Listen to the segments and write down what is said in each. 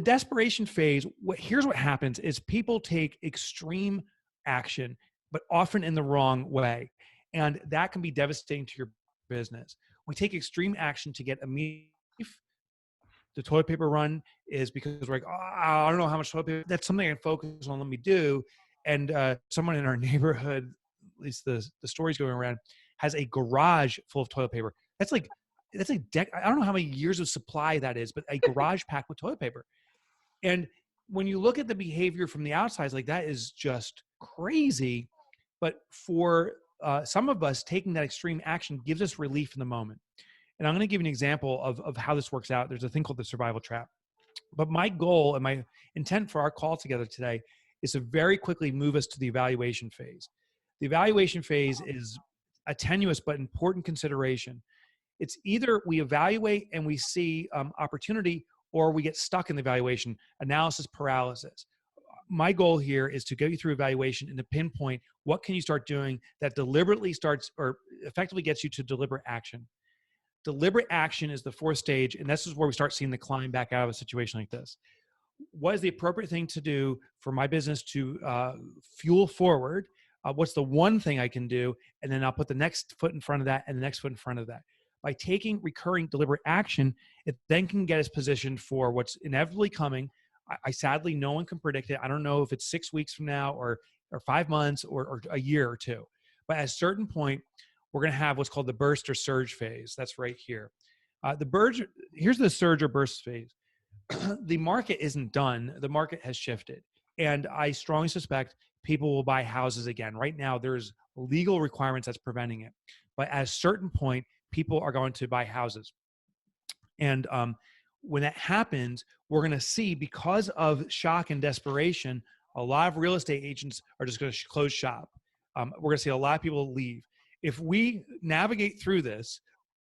the desperation phase, here's what happens is people take extreme action, but often in the wrong way. And that can be devastating to your business. We take extreme action to get immediate relief. The toilet paper run is because we're like, oh, I don't know how much toilet paper. That's something I can focus on. Let me do. And someone in our neighborhood, at least the stories going around, has a garage full of toilet paper. That's a deck. I don't know how many years of supply that is, but a garage packed with toilet paper. And when you look at the behavior from the outside, it's like that is just crazy. But for some of us, taking that extreme action gives us relief in the moment. And I'm going to give you an example of how this works out. There's a thing called the survival trap. But my goal and my intent for our call together today is to very quickly move us to the evaluation phase. The evaluation phase is a tenuous but important consideration. It's either we evaluate and we see opportunity, or we get stuck in the evaluation, analysis paralysis. My goal here is to get you through evaluation and to pinpoint what can you start doing that deliberately starts or effectively gets you to deliberate action. Deliberate action is the fourth stage, and this is where we start seeing the climb back out of a situation like this. What is the appropriate thing to do for my business to fuel forward? What's the one thing I can do? And then I'll put the next foot in front of that and the next foot in front of that. By taking recurring deliberate action, it then can get us positioned for what's inevitably coming. I sadly, no one can predict it. I don't know if it's 6 weeks from now or 5 months or a year or two. But at a certain point, we're going to have what's called the burst or surge phase. That's right here. Here's the surge or burst phase. The market isn't done. The market has shifted. And I strongly suspect people will buy houses again. Right now, there's legal requirements that's preventing it. But at a certain point, people are going to buy houses. And when that happens, we're going to see, because of shock and desperation, a lot of real estate agents are just going to close shop. We're going to see a lot of people leave. If we navigate through this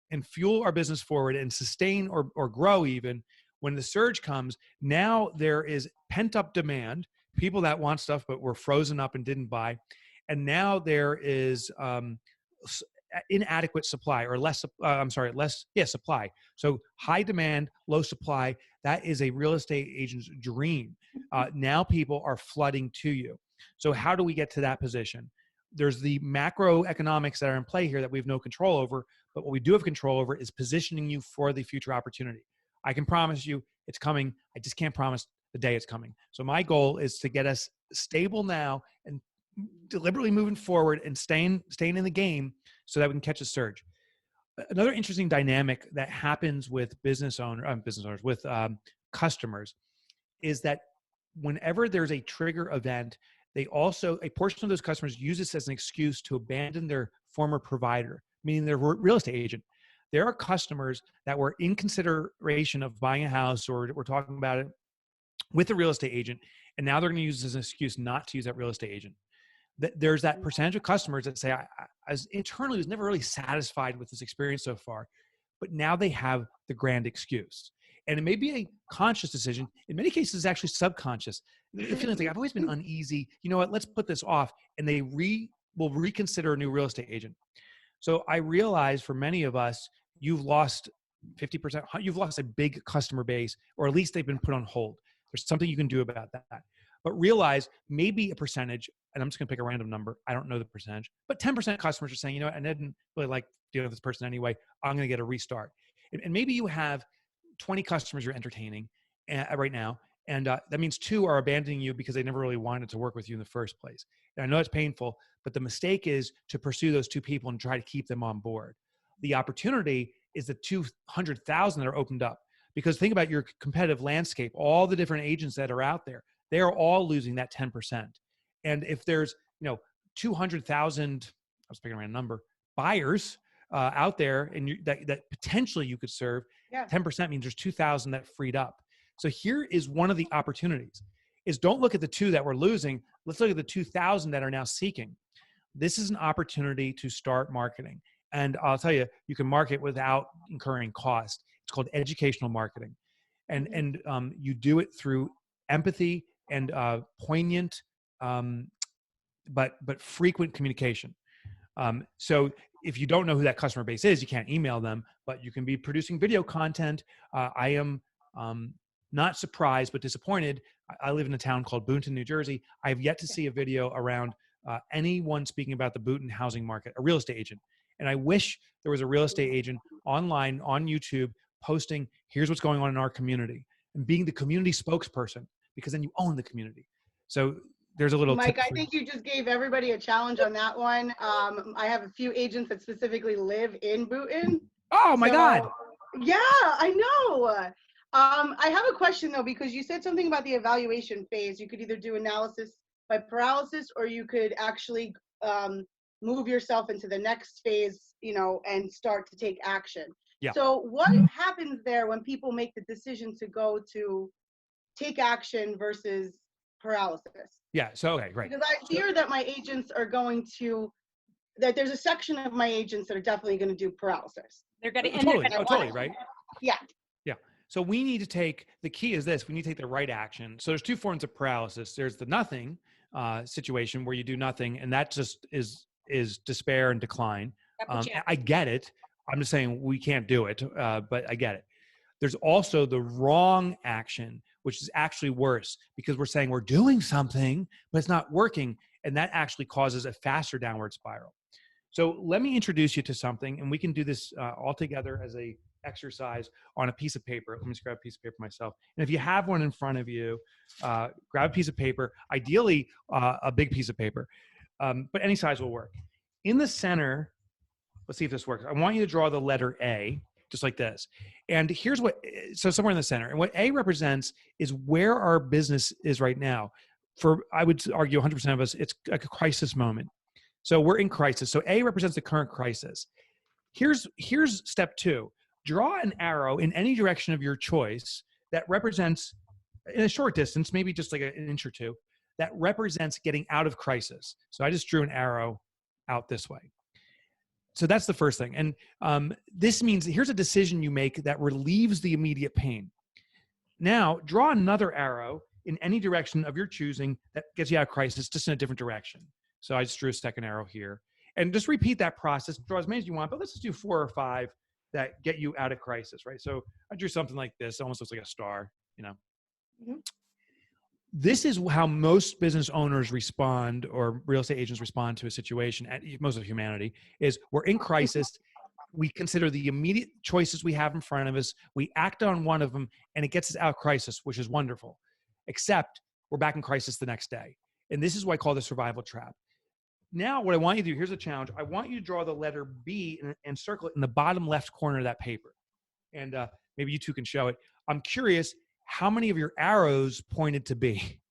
and fuel our business forward and sustain or grow even, when the surge comes, now there is pent-up demand, people that want stuff but were frozen up and didn't buy. And now there is inadequate supply or less supply. So high demand, low supply, that is a real estate agent's dream. Now people are flooding to you. So how do we get to that position? There's the macroeconomics that are in play here that we have no control over, but what we do have control over is positioning you for the future opportunity. I can promise you it's coming. I just can't promise the day it's coming. So my goal is to get us stable now and deliberately moving forward and staying in the game so that we can catch a surge. Another interesting dynamic that happens with business owners, with customers, is that whenever there's a trigger event, a portion of those customers use this as an excuse to abandon their former provider, meaning their real estate agent. There are customers that were in consideration of buying a house, or we're talking about it with a real estate agent, and now they're going to use this as an excuse not to use that real estate agent. There's that percentage of customers that say, I was internally was never really satisfied with this experience so far, but now they have the grand excuse. And it may be a conscious decision. In many cases, it's actually subconscious. The feeling like, I've always been uneasy. You know what? Let's put this off. And they will reconsider a new real estate agent. So I realize for many of us, you've lost 50%. You've lost a big customer base, or at least they've been put on hold. There's something you can do about that. But realize maybe a percentage, and I'm just going to pick a random number. I don't know the percentage, but 10% of customers are saying, you know what? I didn't really like dealing with this person anyway. I'm going to get a restart. And maybe you have 20 customers you're entertaining right now. And that means 2 are abandoning you because they never really wanted to work with you in the first place. And I know it's painful, but the mistake is to pursue those 2 people and try to keep them on board. The opportunity is the 200,000 that are opened up. Because think about your competitive landscape, all the different agents that are out there, they are all losing that 10%. And if there's 200,000, I was picking around a number, buyers out there, and that potentially you could serve, 10% means there's 2,000 that freed up. So here is one of the opportunities: is don't look at the 2 that we're losing. Let's look at the 2,000 that are now seeking. This is an opportunity to start marketing. And I'll tell you, you can market without incurring cost. It's called educational marketing. And you do it through empathy and poignant, but frequent communication. So if you don't know who that customer base is, you can't email them, but you can be producing video content. I am not surprised, but disappointed. I live in a town called Boonton, New Jersey. I have yet to see a video around anyone speaking about the Boonton housing market, a real estate agent. And I wish there was a real estate agent online on YouTube posting, here's what's going on in our community, and being the community spokesperson, because then you own the community. So there's a little Mike, tip I think you just gave everybody a challenge on that one. I have a few agents that specifically live in Boonton. Oh my God. Yeah, I know. I have a question though, because you said something about the evaluation phase. You could either do analysis by paralysis, or you could actually move yourself into the next phase, and start to take action. Yeah. So what happens there when people make the decision to go to take action versus paralysis? Yeah. So, okay, great. Because I fear that my agents are going to, that there's a section of my agents that are definitely going to do paralysis. They're getting totally, right? Yeah. Yeah. So we need to take, the key is this, we need to take the right action. So there's two forms of paralysis. There's the nothing situation where you do nothing, and that just is despair and decline. I get it. I'm just saying we can't do it, but I get it. There's also the wrong action, which is actually worse, because we're saying we're doing something, but it's not working. And that actually causes a faster downward spiral. So let me introduce you to something, and we can do this all together as a exercise on a piece of paper. Let me just grab a piece of paper myself. And if you have one in front of you, grab a piece of paper, ideally a big piece of paper, but any size will work. In the center, let's see if this works. I want you to draw the letter A, just like this. And here's so somewhere in the center. And what A represents is where our business is right now. I would argue 100% of us, it's like a crisis moment. So we're in crisis. So A represents the current crisis. Here's step 2. Draw an arrow in any direction of your choice that represents, in a short distance, maybe just like an inch or two, that represents getting out of crisis. So I just drew an arrow out this way. So that's the first thing. And this means here's a decision you make that relieves the immediate pain. Now, draw another arrow in any direction of your choosing that gets you out of crisis, just in a different direction. So I just drew a second arrow here. And just repeat that process. Draw as many as you want, but let's just do 4 or 5 that get you out of crisis, right? So I drew something like this. It almost looks like a star, Mm-hmm. This is how most business owners respond, or real estate agents respond to a situation, most of humanity, is we're in crisis. We consider the immediate choices we have in front of us. We act on one of them, and it gets us out of crisis, which is wonderful. Except we're back in crisis the next day. And this is what I call the survival trap. Now, what I want you to do, here's a challenge. I want you to draw the letter B and circle it in the bottom left corner of that paper. And maybe you two can show it. I'm curious how many of your arrows pointed to B.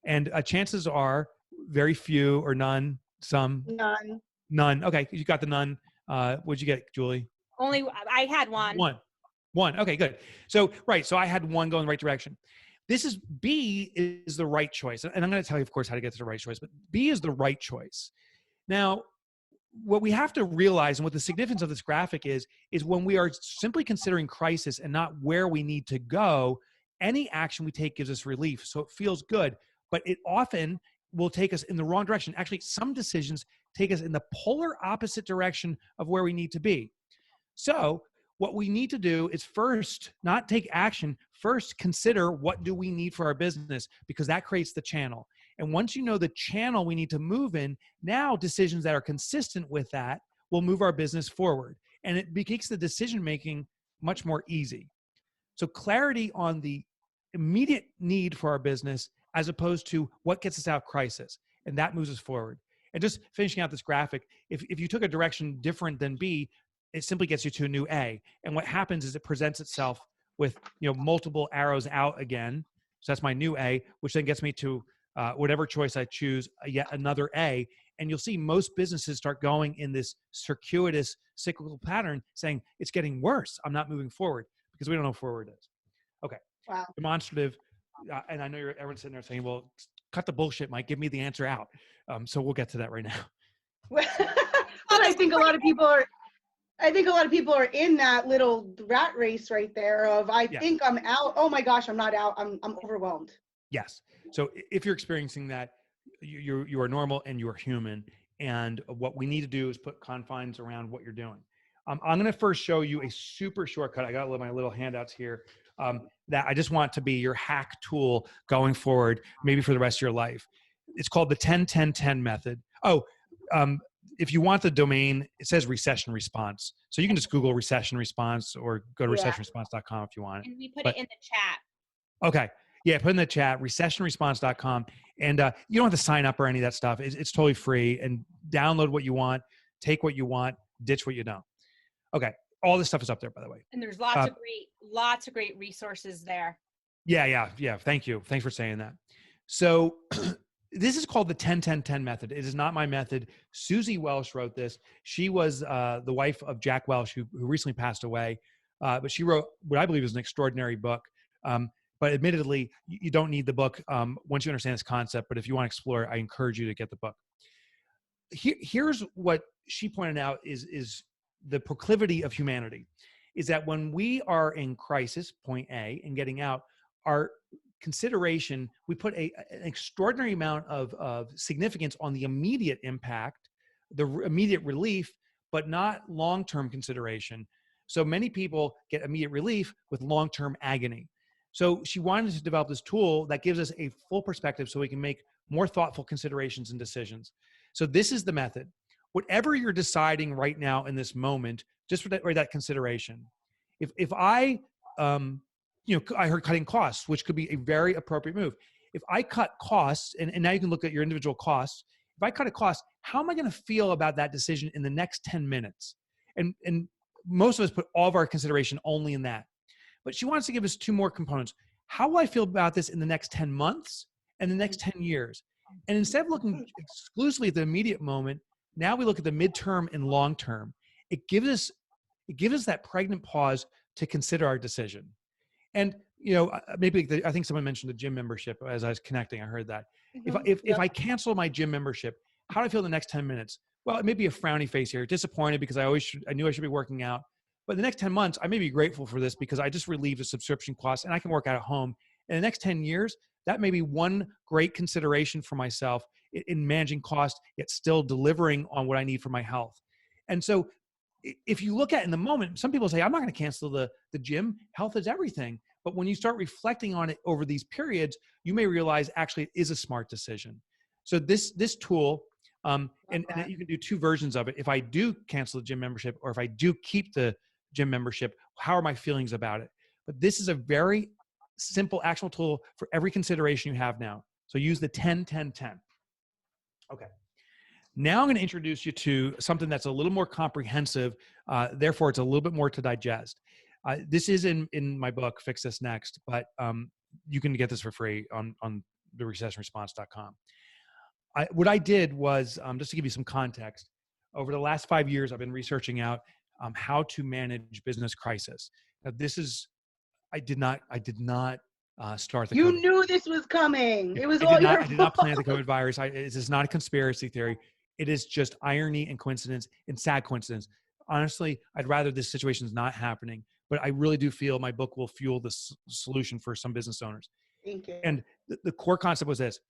And chances are very few or none, some. None. Okay, you got the none. What'd you get, Julie? I had one. One. Okay, good. So, right. So I had one going the right direction. B is the right choice. And I'm going to tell you, of course, how to get to the right choice, but B is the right choice. Now, what we have to realize, and what the significance of this graphic is when we are simply considering crisis and not where we need to go, any action we take gives us relief. So it feels good, but it often will take us in the wrong direction. Actually, some decisions take us in the polar opposite direction of where we need to be. So what we need to do is first, not take action, first consider what do we need for our business, because that creates the channel. And once you know the channel we need to move in, now decisions that are consistent with that will move our business forward. And it makes the decision-making much more easy. So clarity on the immediate need for our business as opposed to what gets us out of crisis. And that moves us forward. And just finishing out this graphic, if you took a direction different than B, it simply gets you to a new A. And what happens is it presents itself with multiple arrows out again. So that's my new A, which then gets me to whatever choice I choose, yet another A. And you'll see most businesses start going in this circuitous cyclical pattern saying, it's getting worse. I'm not moving forward, because we don't know what forward is. Okay. Wow. Demonstrative. And I know everyone's sitting there saying, well, cut the bullshit, Mike. Give me the answer out. So we'll get to that right now. Well, I think a lot of people are in that little rat race right there of, I think I'm out. Oh my gosh, I'm not out. I'm overwhelmed. Yes. So if you're experiencing that, you are normal and you are human. And what we need to do is put confines around what you're doing. I'm going to first show you a super shortcut. I got my little handouts here that I just want to be your hack tool going forward, maybe for the rest of your life. It's called the 10-10-10 method. Oh, if you want the domain, it says Recession Response. So you can just Google Recession Response or go to recessionresponse.com if you want it. And we put But it in the chat. okay. Yeah, put in the chat, recessionresponse.com. And you don't have to sign up or any of that stuff. It's totally free. And download what you want, take what you want, ditch what you don't. Okay. All this stuff is up there, by the way. And there's lots of great resources there. Yeah. Thank you. Thanks for saying that. So this is called the 10-10-10 method. It is not my method. Susie Welsh wrote this. She was the wife of Jack Welch, who recently passed away. But she wrote what I believe is an extraordinary book. But admittedly, you don't need the book once you understand this concept. But if you want to explore it, I encourage you to get the book. Here's what she pointed out is the proclivity of humanity, is that when we are in crisis, point A, and getting out, our consideration, we put an extraordinary amount of significance on the immediate impact, the immediate relief, but not long-term consideration. So many people get immediate relief with long-term agony. So she wanted to develop this tool that gives us a full perspective so we can make more thoughtful considerations and decisions. So this is the method. Whatever you're deciding right now in this moment, just for that consideration. If I, I heard cutting costs, which could be a very appropriate move. If I cut costs, and now you can look at your individual costs. If I cut a cost, how am I going to feel about that decision in the next 10 minutes? And most of us put all of our consideration only in that. But she wants to give us two more components. How will I feel about this in the next 10 months and the next 10 years? And instead of looking exclusively at the immediate moment, now we look at the midterm and long term. It gives us that pregnant pause to consider our decision. And maybe I think someone mentioned the gym membership as I was connecting. I heard that. If I cancel my gym membership, how do I feel in the next 10 minutes? Well, it may be a frowny face here, disappointed because I knew I should be working out. But the next 10 months, I may be grateful for this because I just relieved a subscription cost and I can work out at home. In the next 10 years, that may be one great consideration for myself in managing costs, yet still delivering on what I need for my health. And so if you look at it in the moment, some people say, I'm not going to cancel the gym. Health is everything. But when you start reflecting on it over these periods, you may realize actually it is a smart decision. So this tool, and you can do two versions of it. If I do cancel the gym membership or if I do keep the gym membership, how are my feelings about it? But this is a very simple actual tool for every consideration you have now. So use the 10-10-10. Okay. Now I'm going to introduce you to something that's a little more comprehensive. Therefore, it's a little bit more to digest. This is in my book, Fix This Next, but you can get this for free on the recessionresponse.com. What I did was, just to give you some context, over the last 5 years, I've been researching out how to manage business crisis. Now, I did not start the You COVID. knew this was coming. It was all your fault. I did not plant the COVID virus. This is not a conspiracy theory. It is just irony and coincidence and sad coincidence. Honestly, I'd rather this situation is not happening, but I really do feel my book will fuel the solution for some business owners. Thank you. And the core concept was this.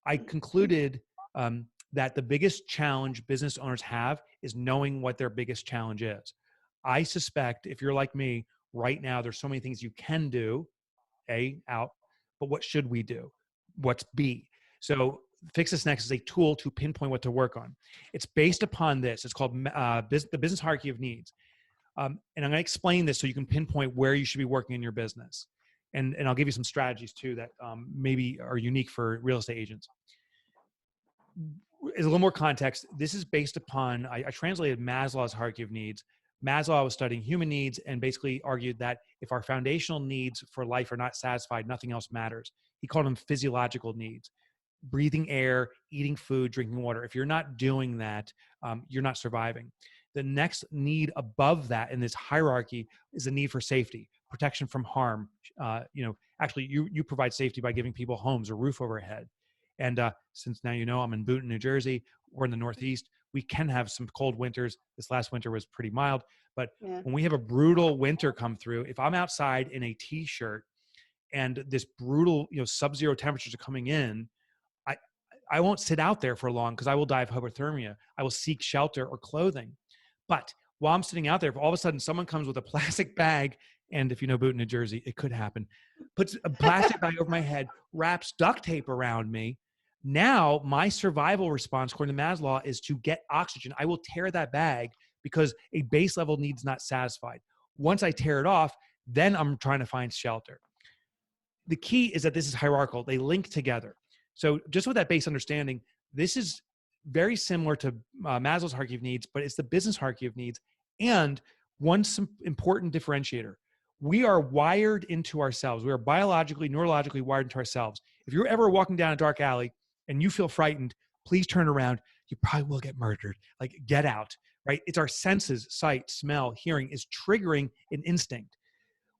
I concluded that the biggest challenge business owners have is knowing what their biggest challenge is. I suspect if you're like me right now, there's so many things you can do, but what should we do? What's B? So Fix This Next is a tool to pinpoint what to work on. It's based upon this. It's called the business hierarchy of needs. And I'm going to explain this so you can pinpoint where you should be working in your business. And I'll give you some strategies too that maybe are unique for real estate agents. As a little more context, this is based upon, I translated Maslow's hierarchy of needs. Maslow was studying human needs and basically argued that if our foundational needs for life are not satisfied, nothing else matters. He called them physiological needs. Breathing air, eating food, drinking water. If you're not doing that, you're not surviving. The next need above that in this hierarchy is the need for safety, protection from harm. Actually, you provide safety by giving people homes or roof overhead. And since now I'm in Boonton, New Jersey, we're in the Northeast, we can have some cold winters. This last winter was pretty mild, but when we have a brutal winter come through, if I'm outside in a t-shirt and this brutal, sub-zero temperatures are coming in, I won't sit out there for long because I will die of hypothermia. I will seek shelter or clothing. But while I'm sitting out there, if all of a sudden someone comes with a plastic bag And if you know Boot, New Jersey, it could happen. Puts a plastic bag over my head, wraps duct tape around me. Now my survival response, according to Maslow, is to get oxygen. I will tear that bag because a base level need is not satisfied. Once I tear it off, then I'm trying to find shelter. The key is that this is hierarchical. They link together. So just with that base understanding, this is very similar to Maslow's hierarchy of needs, but it's the business hierarchy of needs. And one important differentiator, we are wired into ourselves. We are biologically, neurologically wired into ourselves. If you're ever walking down a dark alley and you feel frightened, please turn around. You probably will get murdered. Like, get out, right? It's our senses, sight, smell, hearing is triggering an instinct.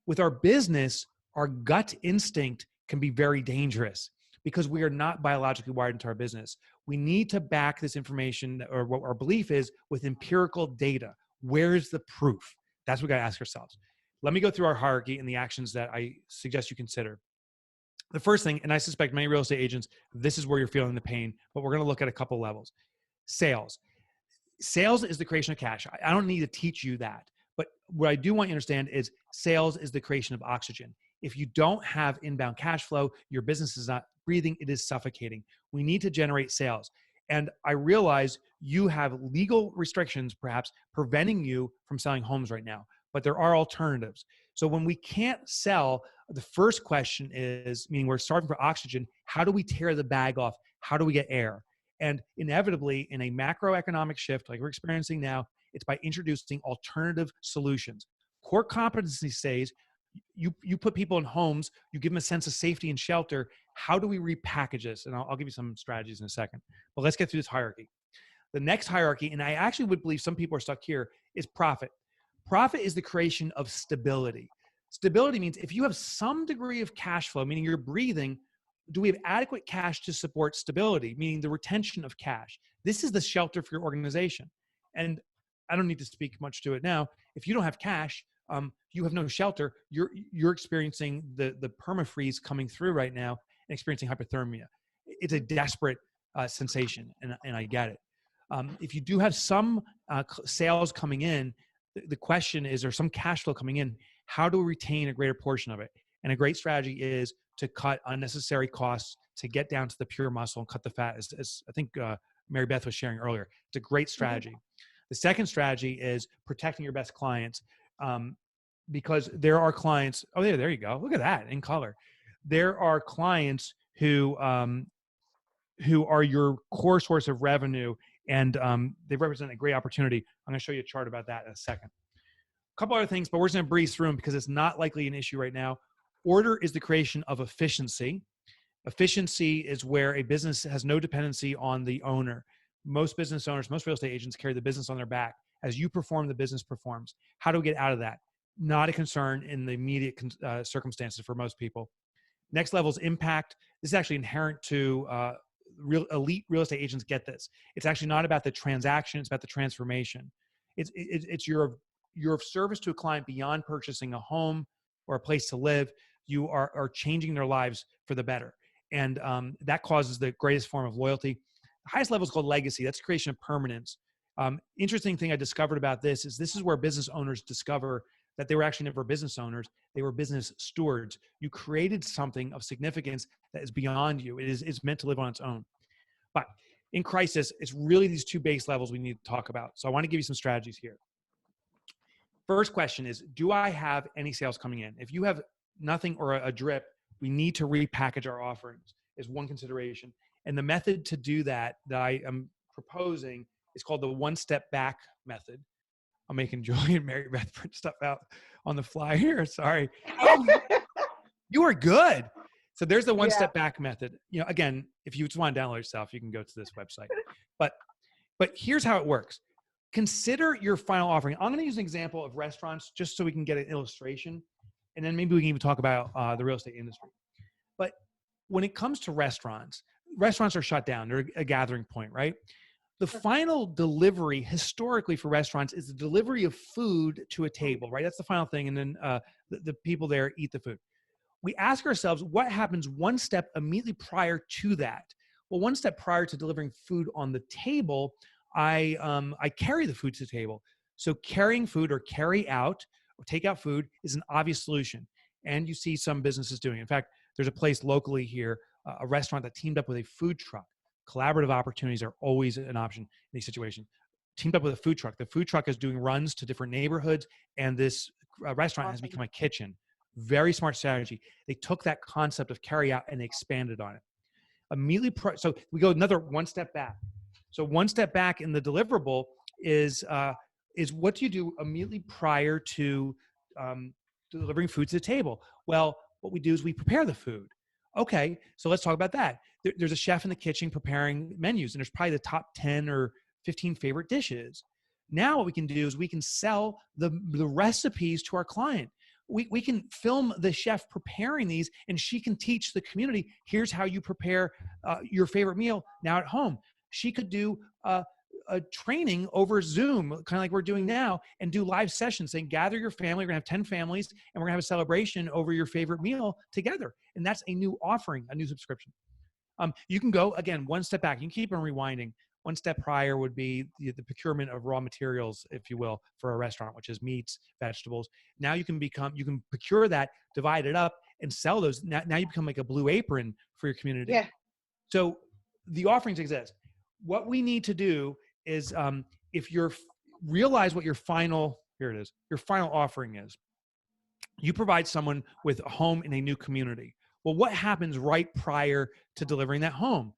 With our business, our gut instinct can be very dangerous because we are not biologically wired into our business. We need to back this information, or what our belief is, with empirical data. Where's the proof? That's what we got to ask ourselves. Let me go through our hierarchy and the actions that I suggest you consider. The first thing, and I suspect many real estate agents, this is where you're feeling the pain, but we're going to look at a couple levels. Sales. Sales is the creation of cash. I don't need to teach you that. But what I do want you to understand is sales is the creation of oxygen. If you don't have inbound cash flow, your business is not breathing, it is suffocating. We need to generate sales. And I realize you have legal restrictions, perhaps, preventing you from selling homes right now, but there are alternatives. So when we can't sell, the first question is, meaning we're starving for oxygen, how do we tear the bag off? How do we get air? And inevitably, in a macroeconomic shift like we're experiencing now, it's by introducing alternative solutions. Core competency says you put people in homes, you give them a sense of safety and shelter. How do we repackage this? And I'll give you some strategies in a second. But let's get through this hierarchy. The next hierarchy, and I actually would believe some people are stuck here, is profit. Profit is the creation of stability. Stability means if you have some degree of cash flow, meaning you're breathing, do we have adequate cash to support stability, meaning the retention of cash? This is the shelter for your organization. And I don't need to speak much to it now. If you don't have cash, you have no shelter. You're experiencing the permafreeze coming through right now and experiencing hypothermia. It's a desperate sensation, and I get it. If you do have some sales coming in, the question is, or some cash flow coming in, how do we retain a greater portion of it? And a great strategy is to cut unnecessary costs, to get down to the pure muscle and cut the fat, as I think Mary Beth was sharing earlier. It's a great strategy. Mm-hmm. The second strategy is protecting your best clients, because there are clients, oh, there you go. Look at that in color. There are clients who are your core source of revenue, and they represent a great opportunity. I'm going to show you a chart about that in a second. A couple other things, but we're just going to breeze through them because it's not likely an issue right now. Order is the creation of efficiency. Efficiency is where a business has no dependency on the owner. Most business owners, most real estate agents carry the business on their back. As you perform, the business performs. How do we get out of that? Not a concern in the immediate circumstances for most people. Next level is impact. This is actually inherent to elite real estate agents. Get this. It's actually not about the transaction. It's about the transformation. It's your service to a client beyond purchasing a home or a place to live. You are changing their lives for the better. And that causes the greatest form of loyalty. The highest level is called legacy. That's creation of permanence. Interesting thing I discovered about this is where business owners discover that they were actually never business owners. They were business stewards. You created something of significance that is beyond you. It's meant to live on its own. But in crisis, it's really these two base levels we need to talk about. So I want to give you some strategies here. First question is, do I have any sales coming in? If you have nothing or a drip, we need to repackage our offerings is one consideration. And the method to do that I am proposing is called the one-step back method. I'm making Julie and Mary Beth print stuff out on the fly here. Sorry. Oh, you are good. So there's the one-step back method. You know, again, if you just want to download yourself, you can go to this website. But here's how it works. Consider your final offering. I'm going to use an example of restaurants just so we can get an illustration. And then maybe we can even talk about the real estate industry. But when it comes to restaurants are shut down. They're a gathering point, right? The final delivery historically for restaurants is the delivery of food to a table, right? That's the final thing. And then the people there eat the food. We ask ourselves, what happens one step immediately prior to that? Well, one step prior to delivering food on the table, I carry the food to the table. So carrying food, or carry out, takeout food is an obvious solution. And you see some businesses doing it. In fact, there's a place locally here, a restaurant that teamed up with a food truck. Collaborative opportunities are always an option in these situations. Teamed up with a food truck. The food truck is doing runs to different neighborhoods, and this restaurant has Awesome. become a kitchen. Very smart strategy. They took that concept of carry out and they expanded on it. So we go another one step back. So one step back in the deliverable is what do you do immediately prior to delivering food to the table? Well, what we do is we prepare the food. Okay, so let's talk about that. There's a chef in the kitchen preparing menus, and there's probably the top 10 or 15 favorite dishes. Now what we can do is we can sell the recipes to our client. We can film the chef preparing these, and she can teach the community, here's how you prepare your favorite meal now at home. She could do a training over Zoom, kind of like we're doing now, and do live sessions saying, gather your family. We're gonna have 10 families, and we're gonna have a celebration over your favorite meal together. And that's a new offering, a new subscription. You can go, again, one step back. You can keep on rewinding. One step prior would be the procurement of raw materials, if you will, for a restaurant, which is meats, vegetables. Now you can procure that, divide it up, and sell those. Now you become like a Blue Apron for your community. Yeah. So the offerings exist. What we need to do is, if you're realize what your final offering is. You provide someone with a home in a new community. Well, what happens right prior to delivering that home?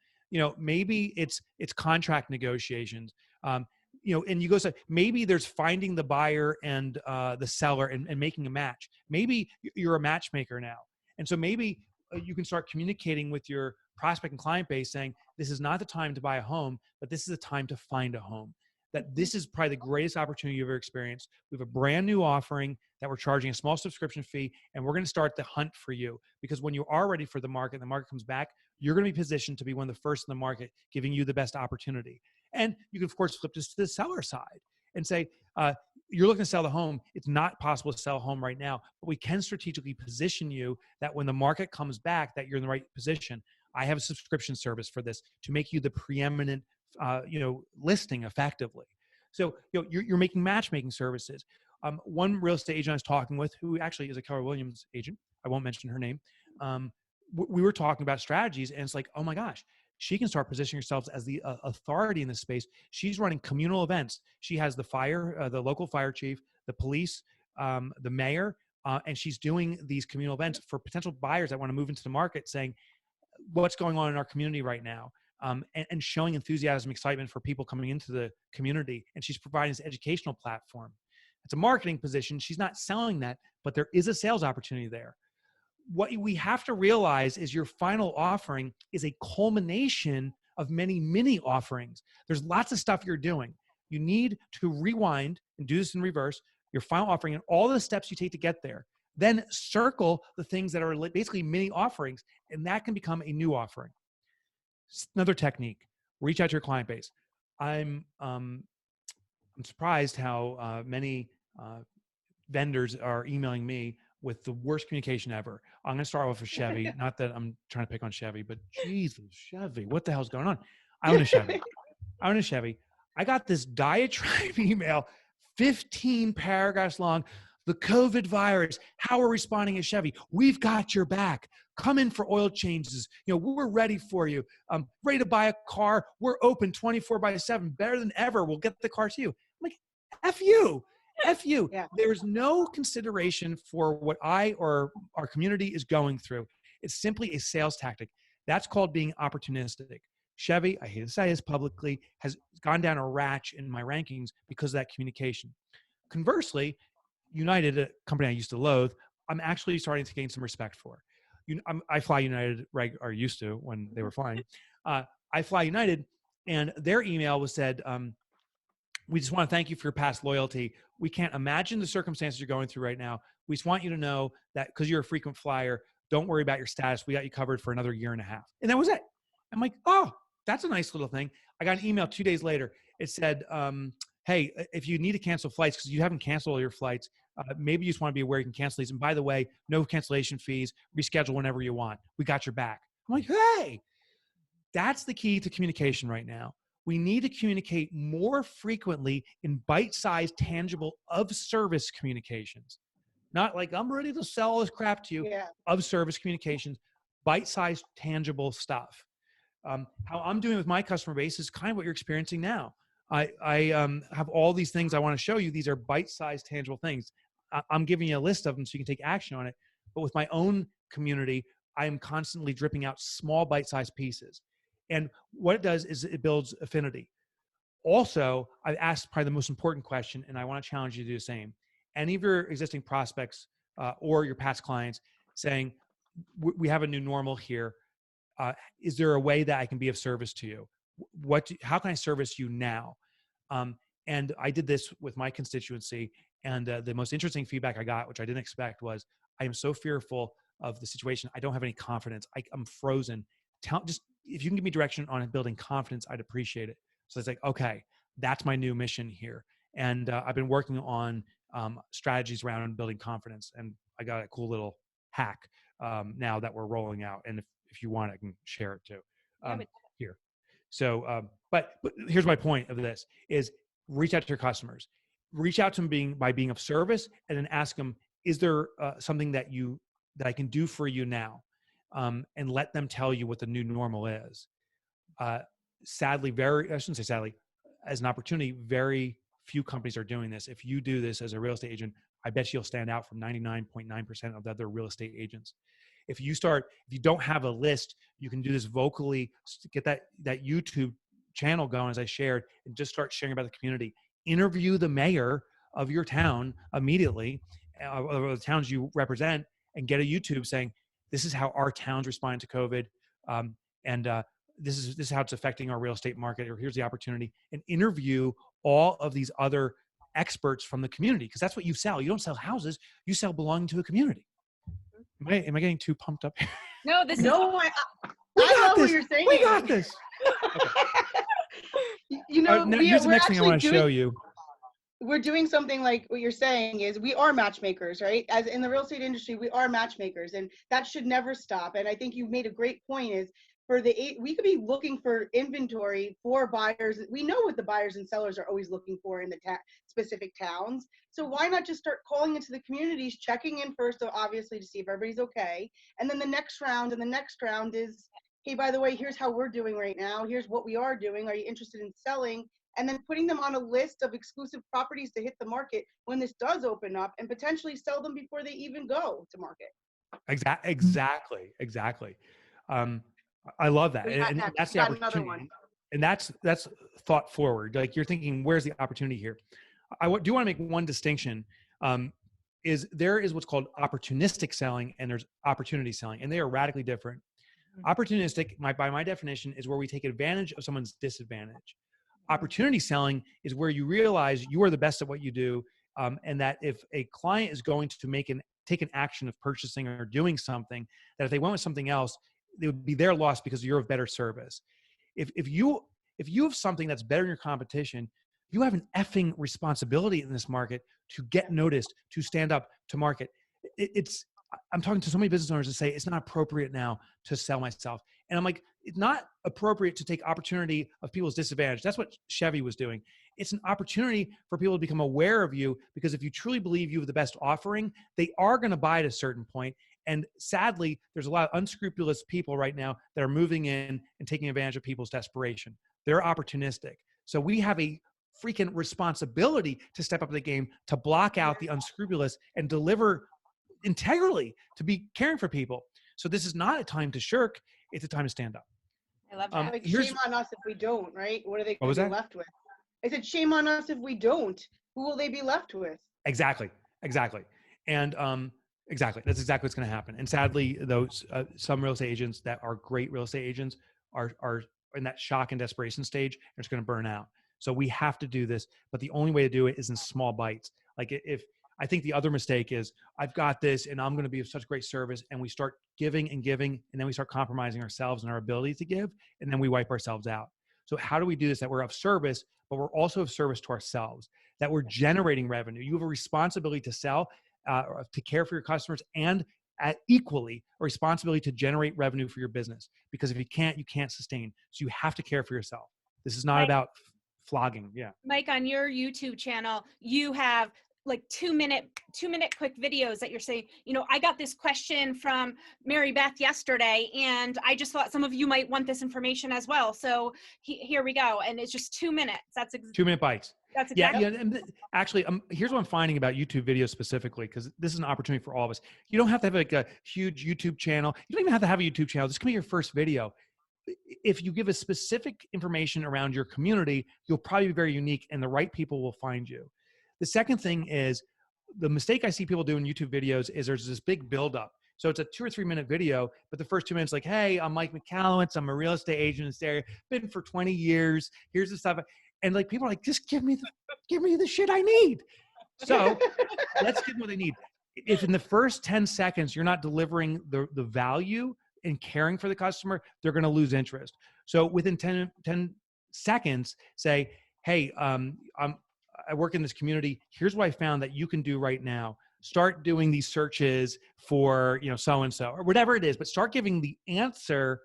Maybe it's contract negotiations. And you go, so maybe there's finding the buyer and the seller and making a match. Maybe you're a matchmaker now. And so maybe you can start communicating with your prospect and client base saying, this is not the time to buy a home, but this is the time to find a home. That this is probably the greatest opportunity you've ever experienced. We have a brand new offering that we're charging a small subscription fee, and we're going to start the hunt for you. Because when you are ready for the market, and the market comes back, you're going to be positioned to be one of the first in the market, giving you the best opportunity. And you can, of course, flip this to the seller side and say, you're looking to sell the home. It's not possible to sell a home right now, but we can strategically position you that when the market comes back, that you're in the right position. I have a subscription service for this to make you the preeminent listing effectively. So you're making matchmaking services. One real estate agent I was talking with, who actually is a Keller Williams agent, I won't mention her name. We were talking about strategies, and it's like, oh my gosh, she can start positioning herself as the authority in this space. She's running communal events. She has the local fire chief, the police, the mayor, and she's doing these communal events for potential buyers that want to move into the market, saying what's going on in our community right now. And showing enthusiasm, excitement for people coming into the community. And she's providing this educational platform. It's a marketing position. She's not selling that, but there is a sales opportunity there. What we have to realize is your final offering is a culmination of many mini offerings. There's lots of stuff you're doing. You need to rewind and do this in reverse, your final offering and all the steps you take to get there. Then circle the things that are basically mini offerings, and that can become a new offering. Another technique, reach out to your client base. I'm surprised how many vendors are emailing me with the worst communication ever. I'm going to start off with Chevy. Not that I'm trying to pick on Chevy, but Jesus, Chevy, what the hell's going on? I own a Chevy. I got this diatribe email, 15 paragraphs long. The COVID virus, how we're responding as Chevy. We've got your back. Come in for oil changes. We're ready for you. Ready to buy a car. We're open 24/7. Better than ever. We'll get the car to you. I'm like, F you. Yeah. There's no consideration for what I or our community is going through. It's simply a sales tactic. That's called being opportunistic. Chevy, I hate to say this publicly, has gone down a ratch in my rankings because of that communication. Conversely, United, a company I used to loathe, I'm actually starting to gain some respect for. I fly United, or used to when they were flying. I fly United, and their email was said, we just want to thank you for your past loyalty. We can't imagine the circumstances you're going through right now. We just want you to know that because you're a frequent flyer, don't worry about your status. We got you covered for another 1.5 years. And that was it. I'm like, oh, that's a nice little thing. I got an email 2 days later. It said, hey, if you need to cancel flights because you haven't canceled all your flights, maybe you just want to be aware you can cancel these. And by the way, no cancellation fees, reschedule whenever you want. We got your back. I'm like, hey, that's the key to communication right now. We need to communicate more frequently in bite-sized, tangible, of-service communications. not like I'm ready to sell all this crap to you. Yeah. Of service communications, bite-sized, tangible stuff. How I'm doing with my customer base is kind of what you're experiencing now. I have all these things I want to show you. These are bite-sized, tangible things. I'm giving you a list of them so you can take action on it. But with my own community, I am constantly dripping out small bite-sized pieces. And what it does is it builds affinity. Also, I've asked probably the most important question, and I want to challenge you to do the same. Any of your existing prospects or your past clients saying, we have a new normal here. Is there a way that I can be of service to you? How can I service you now? And I did this with my constituency. And the most interesting feedback I got, which I didn't expect, was I am so fearful of the situation. I don't have any confidence. I'm frozen. Just if you can give me direction on building confidence, I'd appreciate it. So it's like, okay, that's my new mission here. And I've been working on strategies around building confidence. And I got a cool little hack now that we're rolling out. And if you want, I can share it too here. So, but here's my point of this is reach out to your customers, reach out to them by being of service, and then ask them, is there something that I can do for you now? And let them tell you what the new normal is. Sadly, I shouldn't say sadly, as an opportunity, very few companies are doing this. If you do this as a real estate agent, I bet you'll stand out from 99.9% of the other real estate agents. If you don't have a list, you can do this vocally, get that YouTube channel going, as I shared, and just start sharing about the community. Interview the mayor of your town immediately, or the towns you represent, and get a YouTube saying, this is how our town's responding to COVID. And this is how it's affecting our real estate market, or here's the opportunity, and interview all of these other experts from the community, because that's what you sell. You don't sell houses, you sell belonging to a community. Am I getting too pumped up? No, this is No, I love what you're saying. We got this. Okay. You know, here's the next thing I want to show you. We're doing something like what you're saying is we are matchmakers, right? As in the real estate industry, we are matchmakers, and that should never stop. And I think you've made a great point is we could be looking for inventory for buyers. We know what the buyers and sellers are always looking for in the specific towns. So why not just start calling into the communities, checking in first, obviously, to see if everybody's okay. And then the next round is, hey, by the way, here's how we're doing right now. Here's what we are doing. Are you interested in selling? And then putting them on a list of exclusive properties to hit the market when this does open up, and potentially sell them before they even go to market. Exactly. I love that. And that's the opportunity. And that's thought forward. Like, you're thinking, where's the opportunity here? I do want to make one distinction. There is what's called opportunistic selling, and there's opportunity selling, and they are radically different. Opportunistic, by my definition, is where we take advantage of someone's disadvantage. Opportunity selling is where you realize you are the best at what you do, and that if a client is going to take an action of purchasing or doing something, that if they went with something else, it would be their loss because you're of better service. If you have something that's better than your competition, you have an effing responsibility in this market to get noticed, to stand up, to market. I'm talking to so many business owners that say it's not appropriate now to sell myself. And I'm like, it's not appropriate to take opportunity of people's disadvantage. That's what Chevy was doing. It's an opportunity for people to become aware of you, because if you truly believe you have the best offering, they are going to buy at a certain point. And sadly, there's a lot of unscrupulous people right now that are moving in and taking advantage of people's desperation. They're opportunistic. So we have a freaking responsibility to step up the game, to block out the unscrupulous and deliver integrally, to be caring for people. So this is not a time to shirk. It's a time to stand up. I love that. Like, shame on us if we don't, right? What are they going to be left with? I said, shame on us if we don't. Who will they be left with? Exactly. And exactly. That's exactly what's going to happen. And sadly, those some real estate agents that are great real estate agents are in that shock and desperation stage, and it's going to burn out. So we have to do this, but the only way to do it is in small bites. Like, if I think the other mistake is, I've got this and I'm going to be of such great service, and we start giving and giving, and then we start compromising ourselves and our ability to give, and then we wipe ourselves out. So how do we do this, that we're of service, but we're also of service to ourselves, that we're generating revenue? You have a responsibility to sell, to care for your customers, and equally a responsibility to generate revenue for your business, because if you can't sustain. So you have to care for yourself. This is not about flogging. Yeah. Mike, on your YouTube channel, you have like 2-minute quick videos that you're saying, I got this question from Mary Beth yesterday, and I just thought some of you might want this information as well. So here we go. And it's just 2 minutes. 2-minute bites. That's exactly. Yeah. And actually, here's what I'm finding about YouTube videos specifically, because this is an opportunity for all of us. You don't have to have like a huge YouTube channel. You don't even have to have a YouTube channel. This can be your first video. If you give a specific information around your community, you'll probably be very unique and the right people will find you. The second thing is, the mistake I see people do in YouTube videos is there's this big buildup. So it's a 2 or 3 minute video, but the first 2 minutes like, hey, I'm Mike Michalowicz. I'm a real estate agent in this area. Been for 20 years. Here's the stuff. And like, people are like, just give me the shit I need. So let's give them what they need. If in the first 10 seconds, you're not delivering the value and caring for the customer, they're going to lose interest. So within 10 seconds, say, hey, I work in this community. Here's what I found that you can do right now. Start doing these searches for, so-and-so or whatever it is, but start giving the answer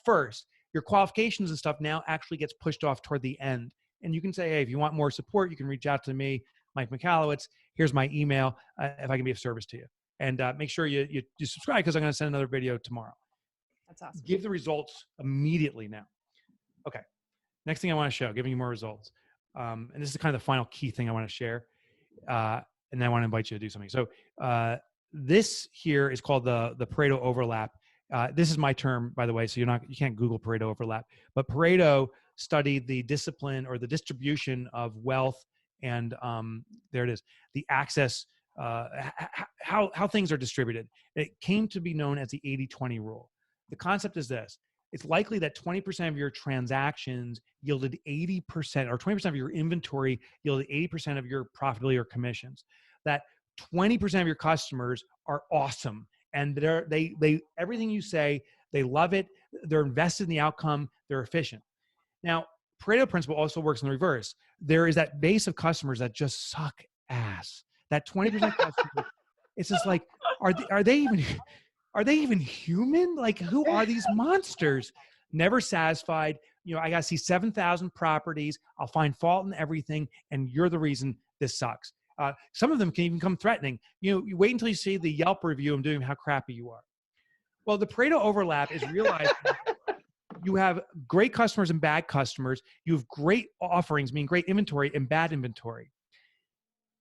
first. Your qualifications and stuff now actually gets pushed off toward the end. And you can say, hey, if you want more support, you can reach out to me, Mike Michalowicz. Here's my email if I can be of service to you. And make sure you subscribe, because I'm going to send another video tomorrow. That's awesome. Give the results immediately now. Okay. Next thing I want to show, giving you more results. And this is kind of the final key thing I want to share. And then I want to invite you to do something. So this here is called the Pareto Overlap. This is my term, by the way, so you can't Google Pareto Overlap. But Pareto studied the discipline or the distribution of wealth and there it is, the access, how things are distributed. It came to be known as the 80-20 rule. The concept is this. It's likely that 20% of your transactions yielded 80%, or 20% of your inventory yielded 80% of your profitability or commissions. That 20% of your customers are awesome. And they everything you say, they love it. They're invested in the outcome. They're efficient. Now, Pareto principle also works in the reverse. There is that base of customers that just suck ass. That 20% customers, it's just like, are they even human? Like, who are these monsters? Never satisfied. I got to see 7,000 properties. I'll find fault in everything. And you're the reason this sucks. Some of them can even become threatening. You wait until you see the Yelp review of doing how crappy you are. Well, the Pareto Overlap is realizing you have great customers and bad customers. You have great offerings, meaning great inventory, and bad inventory.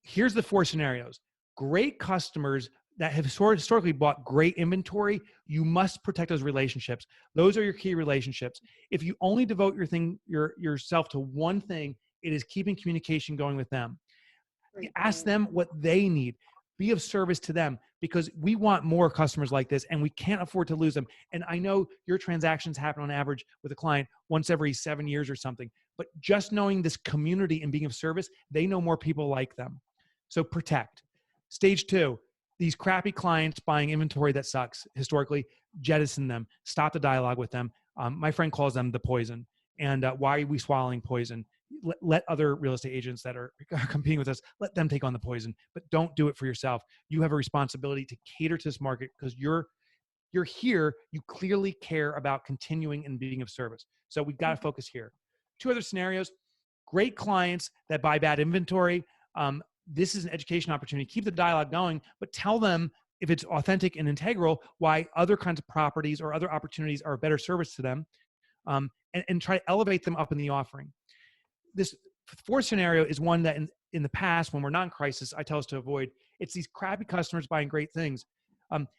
Here's the 4 scenarios. Great customers that have historically bought great inventory, you must protect those relationships. Those are your key relationships. If you only devote yourself to one thing, it is keeping communication going with them. Ask them what they need. Be of service to them, because we want more customers like this and we can't afford to lose them. And I know your transactions happen on average with a client once every 7 years or something, but just knowing this community and being of service, they know more people like them. So protect. Stage 2, these crappy clients buying inventory that sucks historically, jettison them, stop the dialogue with them. My friend calls them the poison. And why are we swallowing poison? Let other real estate agents that are competing with us, let them take on the poison, but don't do it for yourself. You have a responsibility to cater to this market, because you're here. You clearly care about continuing and being of service. So we've got to focus here. 2 other scenarios: great clients that buy bad inventory. This is an education opportunity. Keep the dialogue going, but tell them, if it's authentic and integral, why other kinds of properties or other opportunities are a better service to them, and try to elevate them up in the offering. This 4th scenario is one that in the past, when we're not in crisis, I tell us to avoid. It's these crappy customers buying great things.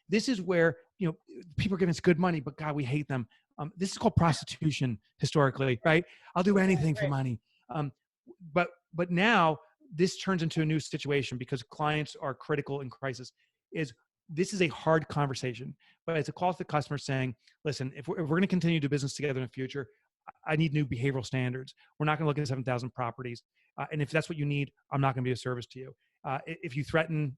This is where, people are giving us good money, but God, we hate them. This is called prostitution historically, right? I'll do anything for money. But now this turns into a new situation, because clients are critical in crisis. This is a hard conversation, but it's a call to the customer saying, listen, if we're going to continue to do business together in the future, I need new behavioral standards. We're not going to look at 7,000 properties. And if that's what you need, I'm not going to be of service to you. If you threaten,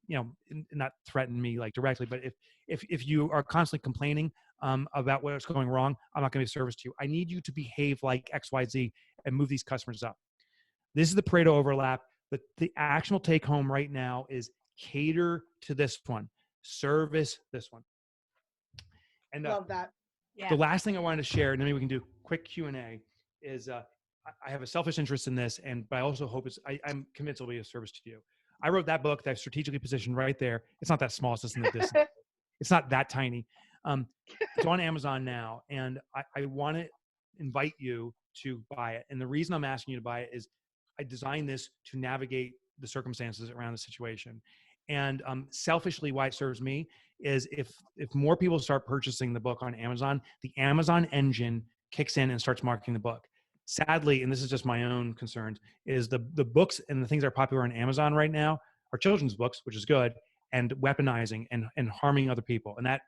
not threaten me like directly, but if you are constantly complaining about what's going wrong, I'm not going to be of service to you. I need you to behave like XYZ and move these customers up. This is the Pareto Overlap. The actionable take home right now is cater to this one, service this one. And Love that. Yeah. The last thing I wanted to share, and then maybe we can do quick Q&A, is I have a selfish interest in this, but I also hope I'm convinced it'll be of service to you. I wrote that book that I've strategically positioned right there. It's not that small. It's just in the distance. It's not that tiny. It's on Amazon now, and I want to invite you to buy it. And the reason I'm asking you to buy it is I designed this to navigate the circumstances around the situation. And selfishly, why it serves me is if more people start purchasing the book on Amazon, the Amazon engine kicks in and starts marketing the book. Sadly, and this is just my own concerns, is the books and the things that are popular on Amazon right now are children's books, which is good, and weaponizing and harming other people. And that,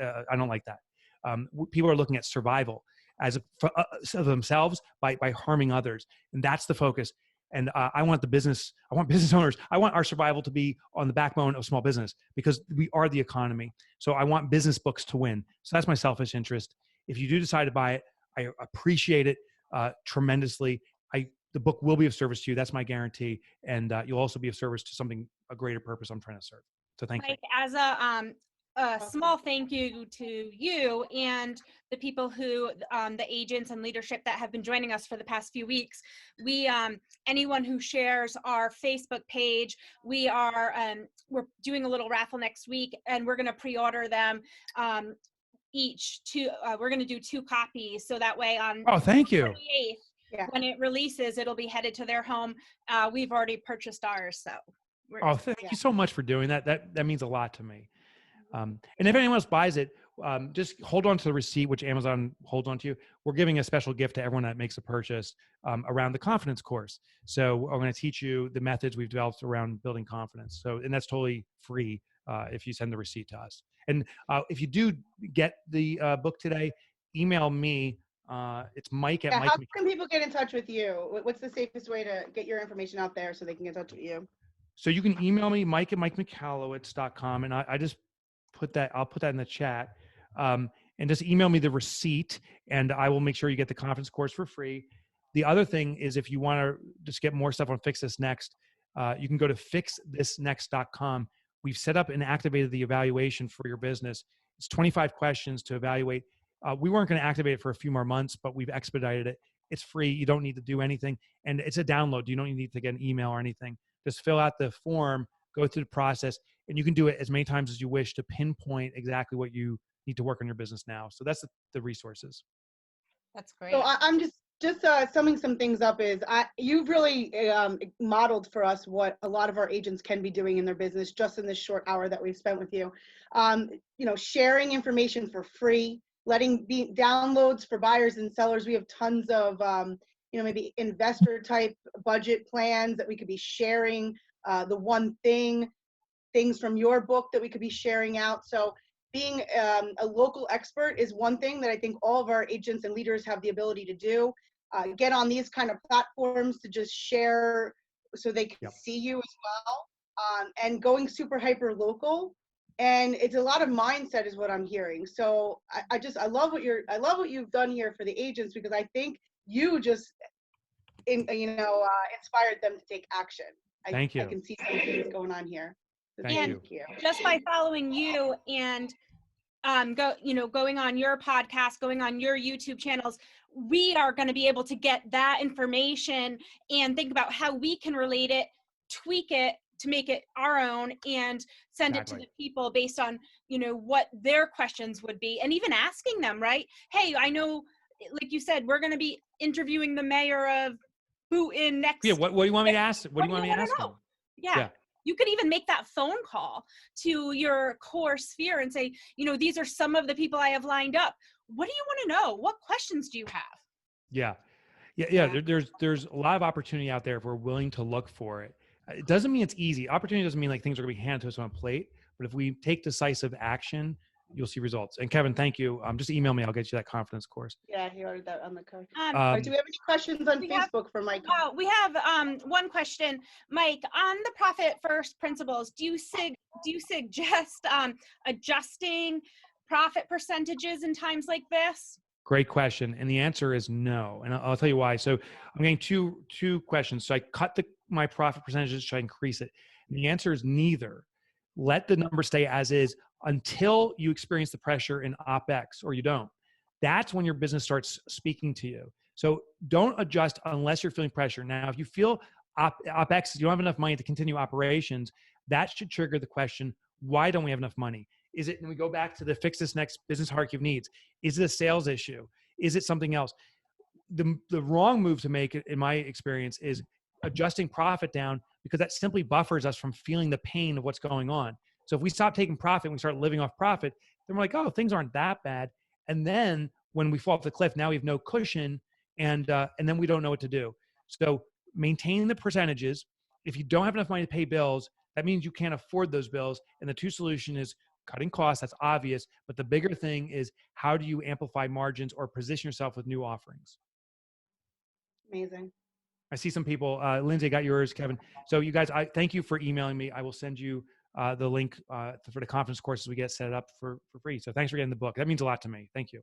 I don't like that. People are looking at survival as of themselves by harming others. And that's the focus. And I want business owners, I want our survival to be on the backbone of small business because we are the economy. So I want business books to win. So that's my selfish interest. If you do decide to buy it, I appreciate it tremendously. The book will be of service to you. That's my guarantee. And you'll also be of service to a great purpose I'm trying to serve. So thank you. Mike, as a small thank you to you and the people who, the agents and leadership that have been joining us for the past few weeks. We, anyone who shares our Facebook page, we're doing a little raffle next week, and we're going to pre-order them each two. We're going to do 2 copies, so that way on thank you. 28th, when it releases, it'll be headed to their home. We've already purchased ours, so. Thank you so much for doing that. That means a lot to me. And if anyone else buys it, just hold on to the receipt, which Amazon holds on to you. We're giving a special gift to everyone that makes a purchase around the confidence course. So I'm going to teach you the methods we've developed around building confidence. And that's totally free if you send the receipt to us. And if you do get the book today, email me. It's Mike at Mike. How can people get in touch with you? What's the safest way to get your information out there so they can get in touch with you? So you can email me, Mike at MikeMichalowicz.com. And I'll put that in the chat. And just email me the receipt and I will make sure you get the conference course for free. The other thing is if you want to just get more stuff on Fix This Next, you can go to fixthisnext.com. We've set up and activated the evaluation for your business. It's 25 questions to evaluate. We weren't going to activate it for a few more months, but we've expedited it. It's free. You don't need to do anything. And it's a download. You don't need to get an email or anything. Just fill out the form, go through the process, and you can do it as many times as you wish to pinpoint exactly what you need to work on your business now. So that's the resources. That's great. So I'm just summing some things up is you've really modeled for us what a lot of our agents can be doing in their business just in this short hour that we've spent with you. Sharing information for free, letting be downloads for buyers and sellers. We have tons of maybe investor type budget plans that we could be sharing. The one things from your book that we could be sharing out. So being a local expert is one thing that I think all of our agents and leaders have the ability to do. Get on these kind of platforms to just share so they can see you as well. And going super hyper local. And it's a lot of mindset is what I'm hearing. So I love what you've done here for the agents, because I think you just inspired them to take action. Thank you. I can see some things going on here. Thank you. Just by following you and going on your podcast, going on your YouTube channels, we are going to be able to get that information and think about how we can relate it, tweak it to make it our own, and send it to the people based on, what their questions would be, and even asking them, right? Hey, I know, like you said, we're going to be interviewing the mayor of Bhutan next. Yeah. What do you want me to ask? What do you want me to ask them? Yeah. You could even make that phone call to your core sphere and say, these are some of the people I have lined up. What do you want to know? What questions do you have? Yeah. There's a lot of opportunity out there if we're willing to look for it. It doesn't mean it's easy. Opportunity doesn't mean like things are going to be handed to us on a plate, but if we take decisive action, you'll see results. And Kevin, thank you. Just email me. I'll get you that confidence course. Yeah, he ordered that on the card. Do we have any questions on Facebook for Mike? We have one question, Mike. On the profit first principles, do you suggest adjusting profit percentages in times like this? Great question. And the answer is no. And I'll tell you why. So I'm getting two questions. So I cut my profit percentages to increase it. And the answer is neither. Let the number stay as is until you experience the pressure in OpEx, or you don't. That's when your business starts speaking to you. So don't adjust unless you're feeling pressure. Now, if you feel OpEx, you don't have enough money to continue operations, that should trigger the question, why don't we have enough money? Is it, and we go back to the fix this next business hierarchy of needs. Is it a sales issue? Is it something else? The wrong move to make, in my experience, is adjusting profit down, because that simply buffers us from feeling the pain of what's going on. So if we stop taking profit and we start living off profit, then we're like, oh, things aren't that bad. And then when we fall off the cliff, now we have no cushion, and then we don't know what to do. So maintaining the percentages. If you don't have enough money to pay bills, that means you can't afford those bills. And the two solution is cutting costs. That's obvious. But the bigger thing is, how do you amplify margins or position yourself with new offerings? Amazing. I see some people. Lindsay, I got yours, Kevin. So you guys, I thank you for emailing me. I will send you the link for the conference courses we get set up for free. So thanks for getting the book. That means a lot to me. Thank you.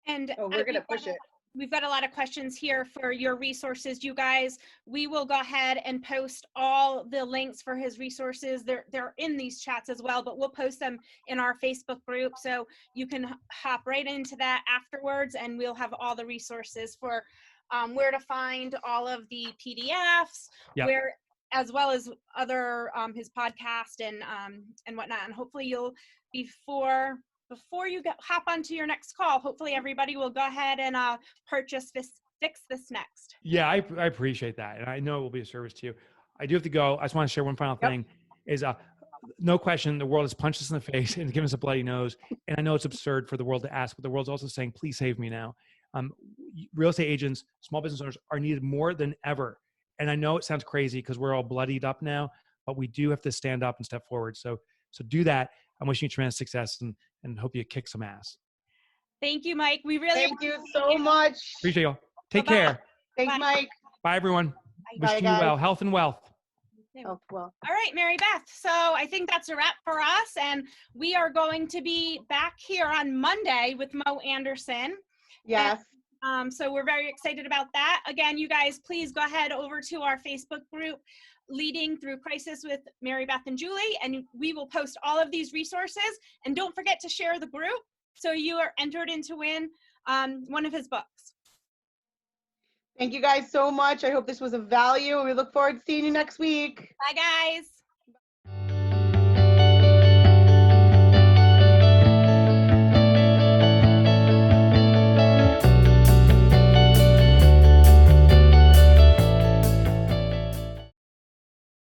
And we're going to push it. We've got a lot of questions here for your resources, you guys. We will go ahead and post all the links for his resources. They're in these chats as well, but we'll post them in our Facebook group. So you can hop right into that afterwards, and we'll have all the resources for where to find all of the PDFs, where, as well as other his podcast and whatnot. And hopefully you'll, before you hop onto your next call, hopefully everybody will go ahead and purchase Fix This Next. Yeah, I appreciate that. And I know it will be a service to you. I do have to go. I just want to share one final thing is no question, the world has punched us in the face and given us a bloody nose. And I know it's absurd for the world to ask, but the world's also saying, please save me now. Real estate agents, small business owners are needed more than ever. And I know it sounds crazy because we're all bloodied up now, but we do have to stand up and step forward. So do that. I'm wishing you tremendous success and hope you kick some ass. Thank you, Mike. We really thank you so much. Appreciate you. Take care. Thanks, Mike. Bye, everyone. Bye, Wish you well, health and wealth. Oh, well. All right, Mary Beth. So I think that's a wrap for us. And we are going to be back here on Monday with Mo Anderson. Yes. And, so we're very excited about that. Again, you guys, please go ahead over to our Facebook group, Leading Through Crisis with Mary Beth and Julie, and we will post all of these resources. And don't forget to share the group so you are entered in to win one of his books. Thank you guys so much. I hope this was of value. We look forward to seeing you next week. Bye, guys.